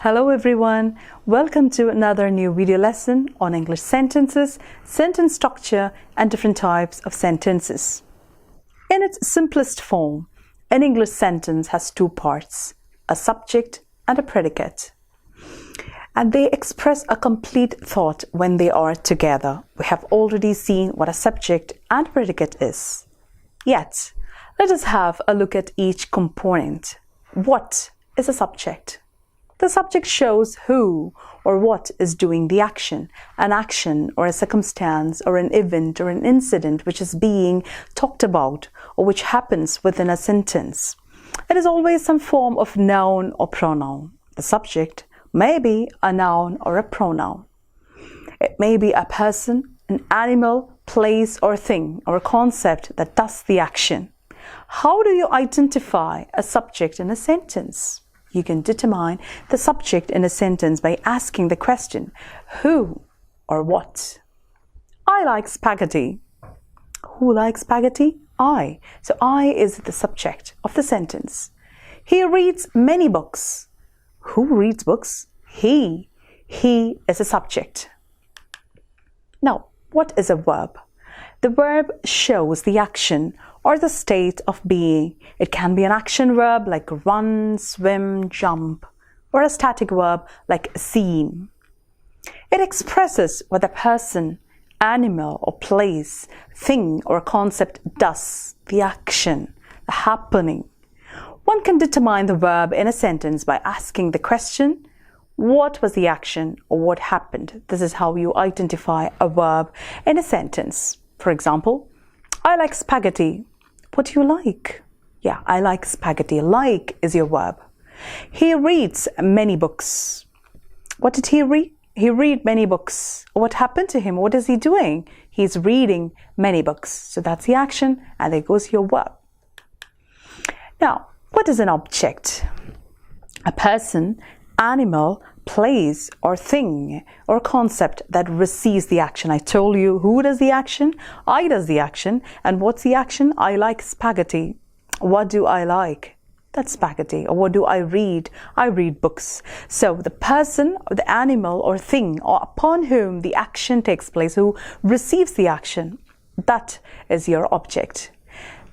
Hello everyone, welcome to another new video lesson on English sentences, sentence structure and different types of sentences. In its simplest form, an English sentence has two parts, a subject and a predicate. And they express a complete thought when they are together. We have already seen what a subject and predicate is. Yet, let us have a look at each component. What is a subject? The subject shows who or what is doing the action, an action or a circumstance or an event or an incident which is being talked about or which happens within a sentence. It is always some form of noun or pronoun. The subject may be a noun or a pronoun. It may be a person, an animal, place or thing or a concept that does the action. How do you identify a subject in a sentence? You can determine the subject in a sentence by asking the question, who or what? I like spaghetti. Who likes spaghetti? I. So I is the subject of the sentence. He reads many books. Who reads books? He. He is a subject. Now, what is a verb? The verb shows the action or the state of being. It can be an action verb like run, swim, jump, or a static verb like seem. It expresses what a person, animal, or place, thing, or concept does, the action, the happening. One can determine the verb in a sentence by asking the question, what was the action or what happened? This is how you identify a verb in a sentence. For example, I like spaghetti. What do you like? Yeah, I like spaghetti. Like is your verb. He reads many books. What did he read? He read many books. What happened to him? What is he doing? He's reading many books. So that's the action, and there goes your verb. Now, what is an object? A person, animal, place or thing or concept that receives the action. I told you who does the action? I does the action. And what's the action? I like spaghetti. What do I like? That's spaghetti. Or what do I read? I read books. So the person or the animal or thing or upon whom the action takes place, who receives the action, that is your object.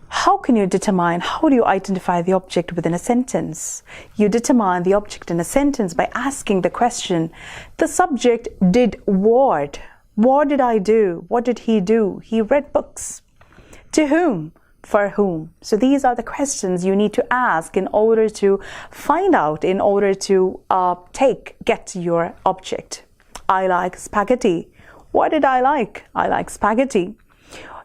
How can you determine, how do you identify the object within a sentence? You determine the object in a sentence by asking the question, the subject did what? What did I do? What did he do? He read books. To whom? For whom? So these are the questions you need to ask in order to find out, in order to get your object. I like spaghetti. What did I like? I like spaghetti.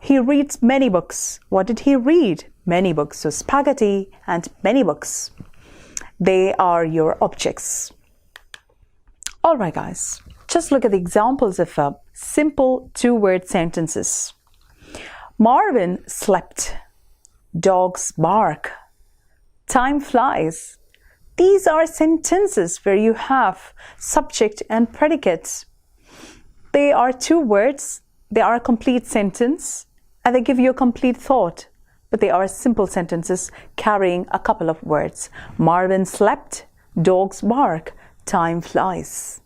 He reads many books. What did he read? Many books. So spaghetti and many books. They are your objects. All right, guys. Just look at the examples of simple two-word sentences. Marvin slept. Dogs bark. Time flies. These are sentences where you have subject and predicates. They are two words. They are a complete sentence. And they give you a complete thought, but they are simple sentences carrying a couple of words. Marvin slept, dogs bark, time flies.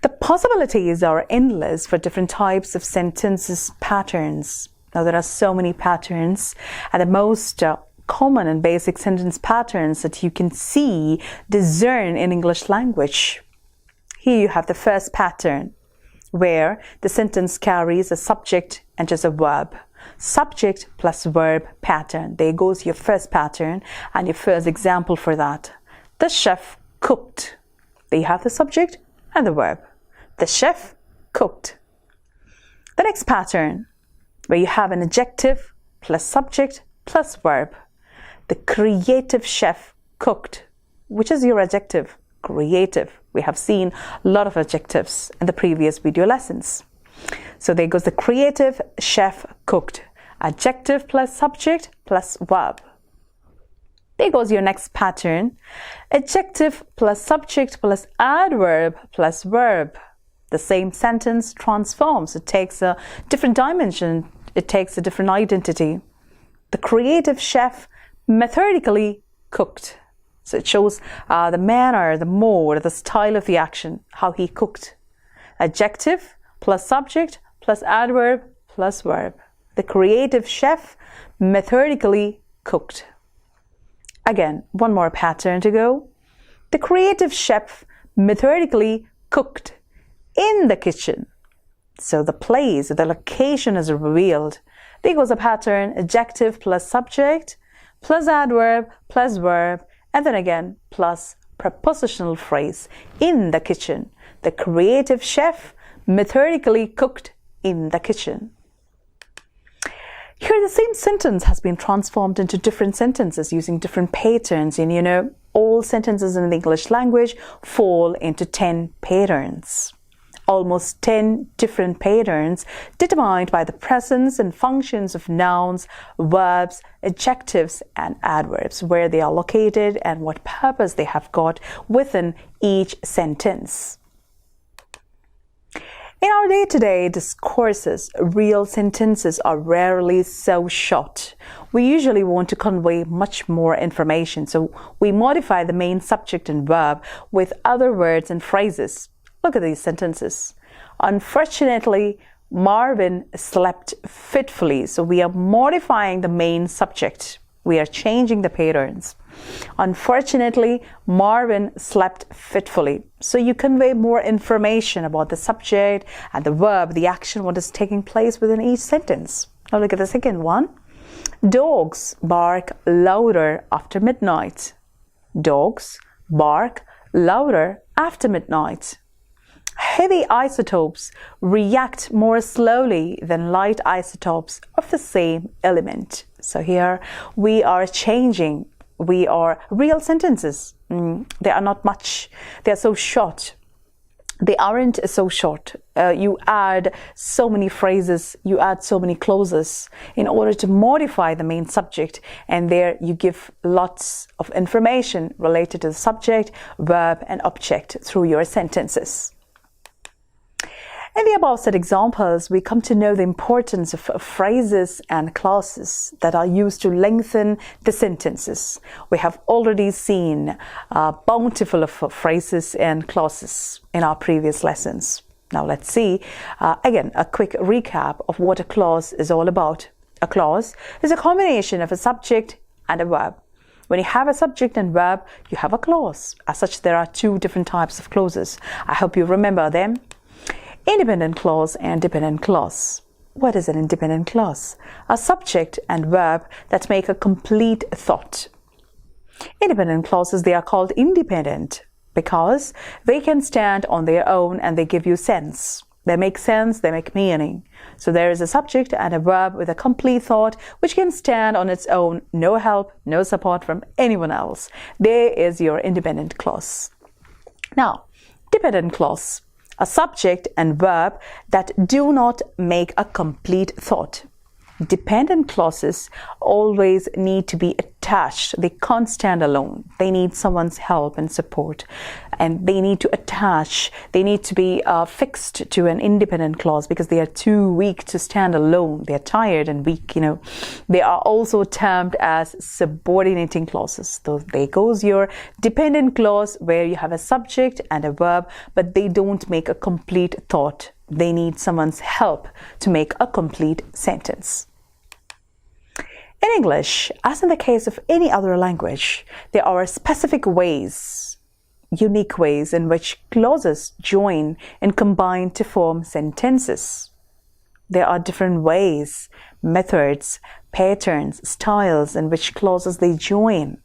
The possibilities are endless for different types of sentences patterns. Now there are so many patterns, and the most common and basic sentence patterns that you can see, discern in English language. Here you have the first pattern, where the sentence carries a subject and just a verb. Subject plus verb pattern. There goes your first pattern and your first example for that. The chef cooked. There you have the subject and the verb. The chef cooked. The next pattern, where you have an adjective plus subject plus verb. The creative chef cooked. Which is your adjective? Creative. We have seen a lot of adjectives in the previous video lessons. So there goes the creative chef cooked. Adjective plus subject plus verb. There goes your next pattern. Adjective plus subject plus adverb plus verb. The same sentence transforms. It takes a different dimension. It takes a different identity. The creative chef methodically cooked. So it shows the manner, the mode, the style of the action, how he cooked. Adjective plus subject plus adverb plus verb. The creative chef methodically cooked. Again, one more pattern to go. The creative chef methodically cooked in the kitchen. So the place, the location is revealed. There goes a pattern, adjective plus subject plus adverb plus verb, and then again plus prepositional phrase, in the kitchen. The creative chef methodically cooked in the kitchen. Here the same sentence has been transformed into different sentences using different patterns, and all sentences in the English language fall into 10 patterns. Almost 10 different patterns determined by the presence and functions of nouns, verbs, adjectives, and adverbs, where they are located and what purpose they have got within each sentence. In our day-to-day discourses, real sentences are rarely so short. We usually want to convey much more information, so we modify the main subject and verb with other words and phrases. Look at these sentences. Unfortunately, Marvin slept fitfully. So we are modifying the main subject. We are changing the patterns. Unfortunately, Marvin slept fitfully. So you convey more information about the subject and the verb, the action, what is taking place within each sentence. Now look at the second one. Dogs bark louder after midnight. Dogs bark louder after midnight. Heavy isotopes react more slowly than light isotopes of the same element. So here we are changing. We are real sentences. They are not much. They are so short. They aren't so short. You add so many phrases, you add so many clauses in order to modify the main subject, and there you give lots of information related to the subject, verb, and object through your sentences. In the above set examples, we come to know the importance of phrases and clauses that are used to lengthen the sentences. We have already seen bountiful of phrases and clauses in our previous lessons. Now let's see, again, a quick recap of what a clause is all about. A clause is a combination of a subject and a verb. When you have a subject and verb, you have a clause. As such, there are two different types of clauses. I hope you remember them. Independent clause and dependent clause. What is an independent clause? A subject and verb that make a complete thought. Independent clauses, they are called independent because they can stand on their own and they give you sense. They make sense, they make meaning. So there is a subject and a verb with a complete thought which can stand on its own, no help, no support from anyone else. There is your independent clause. Now, dependent clause. A subject and verb that do not make a complete thought. Dependent clauses always need to be attached. They can't stand alone. They need someone's help and support. And they need to attach. They need to be fixed to an independent clause because they are too weak to stand alone. They are tired and weak, They are also termed as subordinating clauses. So there goes your dependent clause where you have a subject and a verb, but they don't make a complete thought. They need someone's help to make a complete sentence. In English, as in the case of any other language, there are specific ways, unique ways in which clauses join and combine to form sentences. There are different ways, methods, patterns, styles in which clauses they join.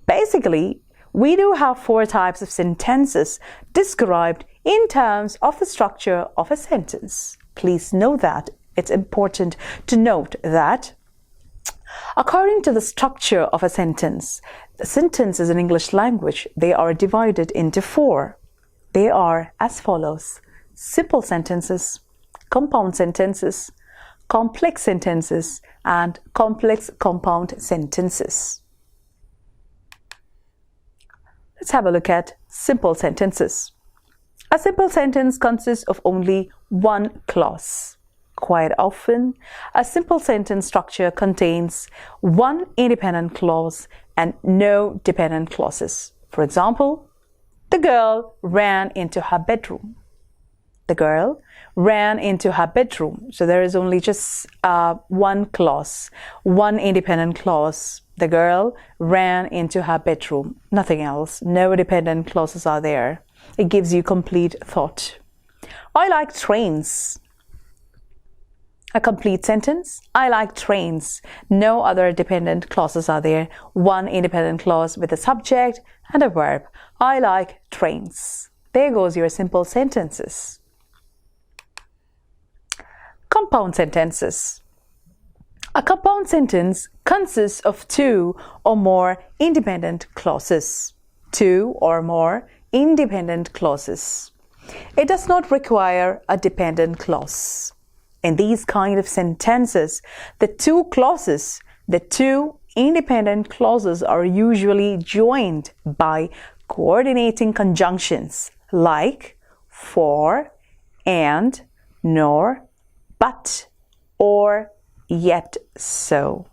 Basically, we do have 4 types of sentences described in terms of the structure of a sentence. Please know that. It's important to note that according to the structure of a sentence, the sentences in English language, they are divided into 4. They are as follows: simple sentences, compound sentences, complex sentences, and complex compound sentences. Let's have a look at simple sentences. A simple sentence consists of only one clause. Quite often, a simple sentence structure contains one independent clause and no dependent clauses. For example, the girl ran into her bedroom. The girl ran into her bedroom. So there is only just one clause, one independent clause. The girl ran into her bedroom. Nothing else. No dependent clauses are there. It gives you complete thought. I like trains. A complete sentence. I like trains. No other dependent clauses are there. One independent clause with a subject and a verb. I like trains. There goes your simple sentences. Compound sentences. A compound sentence consists of two or more independent clauses. Two or more independent clauses. It does not require a dependent clause. In these kind of sentences, the two independent clauses are usually joined by coordinating conjunctions like for, and, nor, but, or, yet so.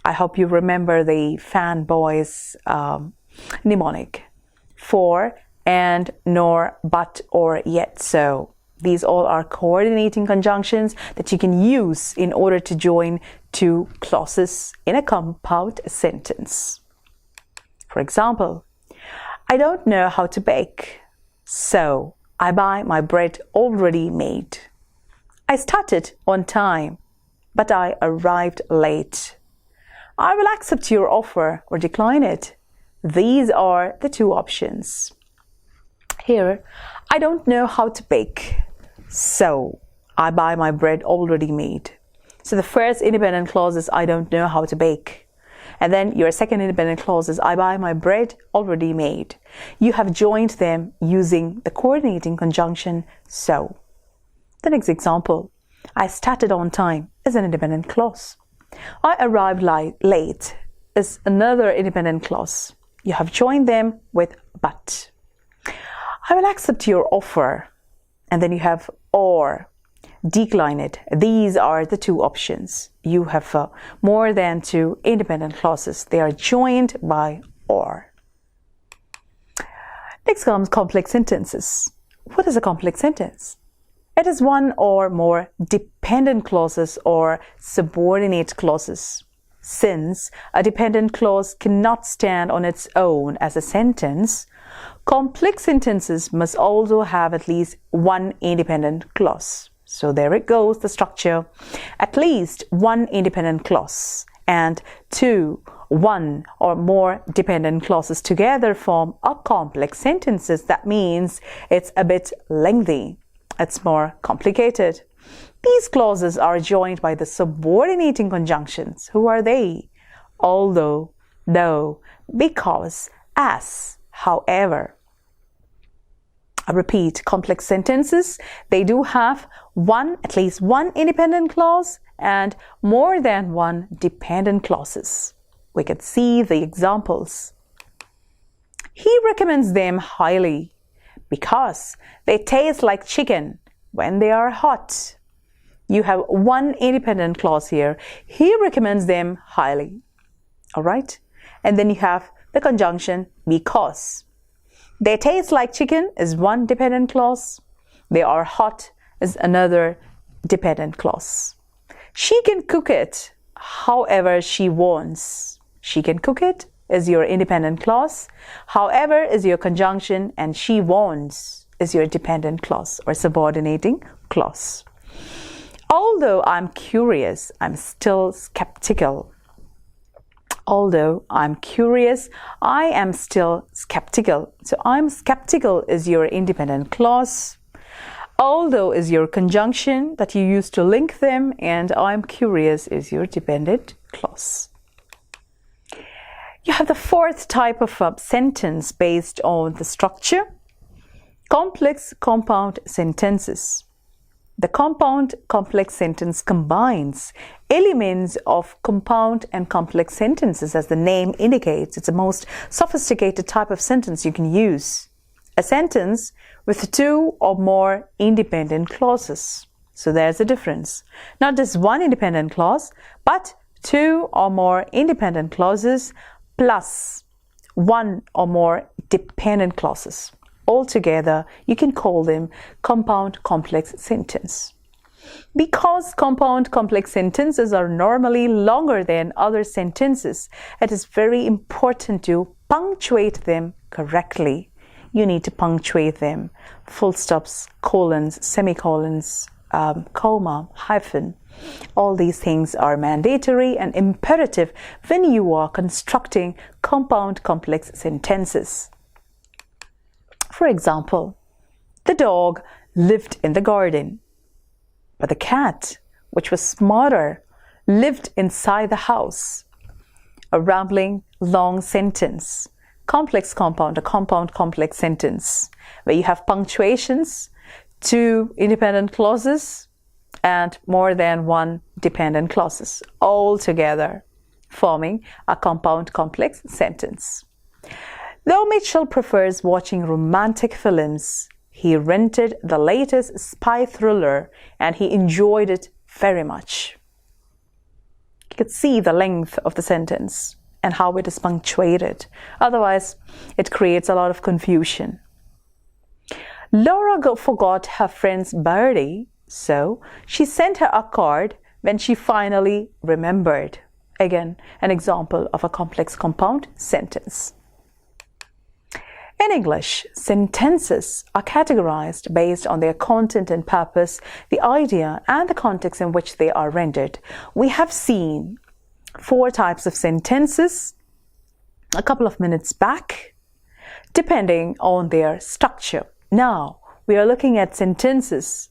I hope you remember the fanboys mnemonic. For, and, nor, but, or, yet so. These all are coordinating conjunctions that you can use in order to join two clauses in a compound sentence. For example, I don't know how to bake, so I buy my bread already made. I started on time, but I arrived late. I will accept your offer or decline it. These are the two options. Here, I don't know how to bake, so I buy my bread already made. So the first independent clause is I don't know how to bake. And then your second independent clause is I buy my bread already made. You have joined them using the coordinating conjunction so. The next example, I started on time is an independent clause. I arrived late is another independent clause. You have joined them with but. I will accept your offer. And then you have or, decline it. These are the two options. You have more than two independent clauses. They are joined by or. Next comes complex sentences. What is a complex sentence? It is one or more dependent clauses or subordinate clauses. Since a dependent clause cannot stand on its own as a sentence, complex sentences must also have at least one independent clause. So there it goes, the structure. At least one independent clause and one or more dependent clauses together form a complex sentences. That means it's a bit lengthy. It's more complicated. These clauses are joined by the subordinating conjunctions. Who are they? Although, though, because, as, however. I repeat, complex sentences, they do have at least one independent clause and more than one dependent clauses. We can see the examples. He recommends them highly because they taste like chicken when they are hot. You have one independent clause here. He recommends them highly. All right? And then you have the conjunction because. They taste like chicken is one dependent clause. They are hot is another dependent clause. She can cook it however she wants. She can cook it is your independent clause. However is your conjunction, and she wants is your dependent clause or subordinating clause. Although I'm curious, I'm still skeptical. Although I'm curious, I am still skeptical. So I'm skeptical is your independent clause. Although is your conjunction that you use to link them, and I'm curious is your dependent clause. You have the fourth type of sentence based on the structure. Complex compound sentences. The compound complex sentence combines elements of compound and complex sentences. As the name indicates, it's the most sophisticated type of sentence you can use. A sentence with two or more independent clauses. So there's a difference. Not just one independent clause, but two or more independent clauses plus one or more dependent clauses. Altogether, you can call them compound complex sentence. Because compound complex sentences are normally longer than other sentences, it is very important to punctuate them correctly. You need to punctuate them. Full stops, colons, semicolons, comma, hyphen. All these things are mandatory and imperative when you are constructing compound complex sentences. For example, the dog lived in the garden, but the cat, which was smarter, lived inside the house. A rambling, long sentence. Complex compound, a compound complex sentence, where you have punctuations, two independent clauses, and more than one dependent clauses, all together forming a compound complex sentence. Though Mitchell prefers watching romantic films, he rented the latest spy thriller and he enjoyed it very much. You could see the length of the sentence and how it is punctuated. Otherwise, it creates a lot of confusion. Laura forgot her friend's birthday, so she sent her a card when she finally remembered. Again, an example of a complex compound sentence. In English, sentences are categorized based on their content and purpose, the idea and the context in which they are rendered. We have seen 4 types of sentences a couple of minutes back, depending on their structure. Now, we are looking at sentences,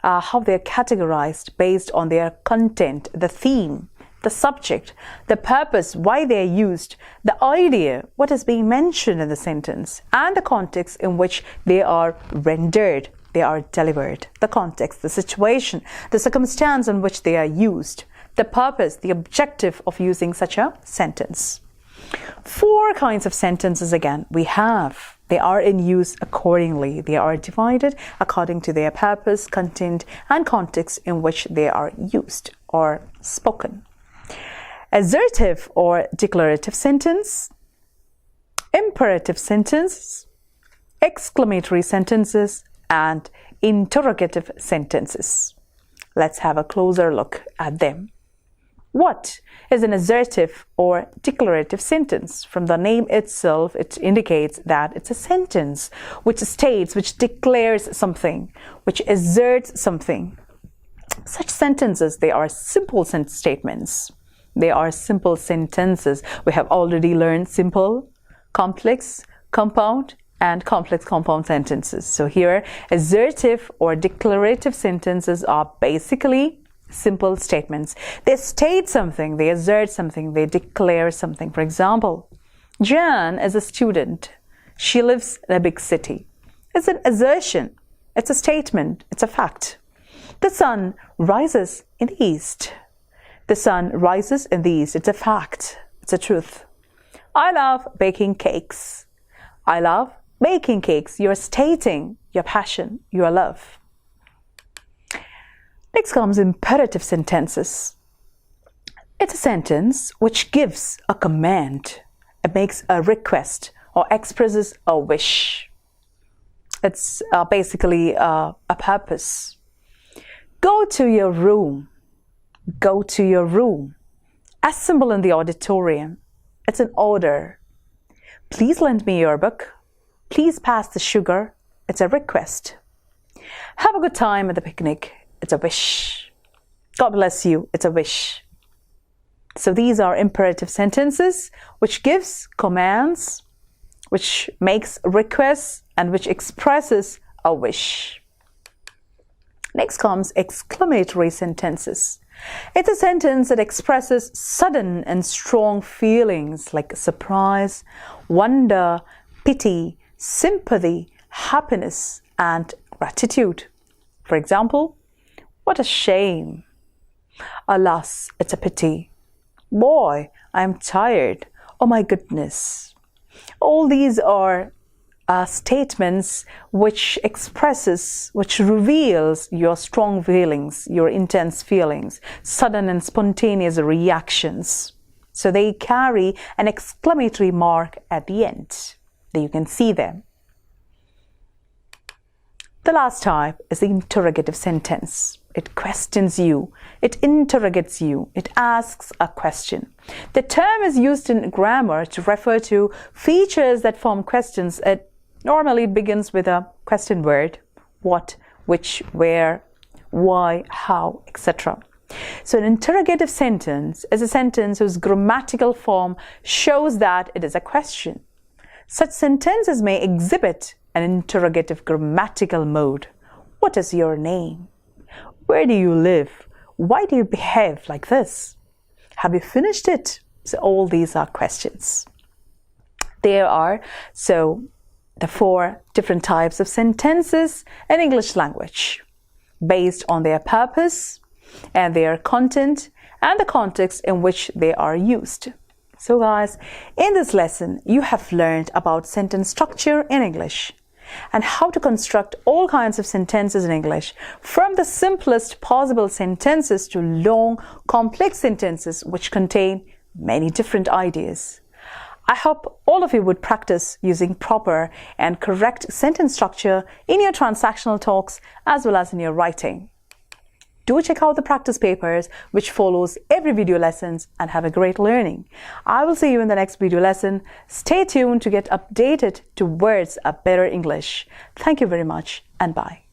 how they are categorized based on their content, the theme, the subject, the purpose, why they are used, the idea, what is being mentioned in the sentence, and the context in which they are rendered, they are delivered. The context, the situation, the circumstance in which they are used, the purpose, the objective of using such a sentence. 4 kinds of sentences again we have. They are in use accordingly. They are divided according to their purpose, content, and context in which they are used or spoken. Assertive or declarative sentence, imperative sentences, exclamatory sentences, and interrogative sentences. Let's have a closer look at them. What is an assertive or declarative sentence? From the name itself, it indicates that it's a sentence which states, which declares something, which asserts something. Such sentences, they are simple statements. They are simple sentences. We have already learned simple, complex, compound, and complex compound sentences. So here, assertive or declarative sentences are basically simple statements. They state something, they assert something, they declare something. For example, Jan is a student. She lives in a big city. It's an assertion. It's a statement. It's a fact. The sun rises in the east. The sun rises in the east. It's a fact. It's a truth. I love baking cakes. I love baking cakes. You're stating your passion, your love. Next comes imperative sentences. It's a sentence which gives a command. It makes a request or expresses a wish. It's basically a purpose. Go to your room. Go to your room. Assemble in the auditorium. It's an order. Please lend me your book. Please pass the sugar. It's a request. Have a good time at the picnic. It's a wish. God bless you. It's a wish. So these are imperative sentences which gives commands, which makes requests, and which expresses a wish. Next comes exclamatory sentences. It's a sentence that expresses sudden and strong feelings like surprise, wonder, pity, sympathy, happiness, and gratitude. For example, what a shame. Alas, it's a pity. Boy, I'm tired. Oh my goodness. All these are statements which reveals your strong feelings, your intense feelings, sudden and spontaneous reactions. So they carry an exclamatory mark at the end. There you can see them. The last type is the interrogative sentence. It questions you, it interrogates you, it asks a question. The term is used in grammar to refer to features that form questions. Normally it begins with a question word: what, which, where, why, how, etc. So an interrogative sentence is a sentence whose grammatical form shows that it is a question. Such sentences may exhibit an interrogative grammatical mode. What is your name? Where do you live? Why do you behave like this? Have you finished it? So all these are questions. There are the 4 different types of sentences in English language based on their purpose and their content and the context in which they are used. So guys, in this lesson, you have learned about sentence structure in English and how to construct all kinds of sentences in English, from the simplest possible sentences to long, complex sentences which contain many different ideas. I hope all of you would practice using proper and correct sentence structure in your transactional talks as well as in your writing. Do check out the practice papers which follows every video lessons and have a great learning. I will see you in the next video lesson. Stay tuned to get updated towards a better English. Thank you very much and bye.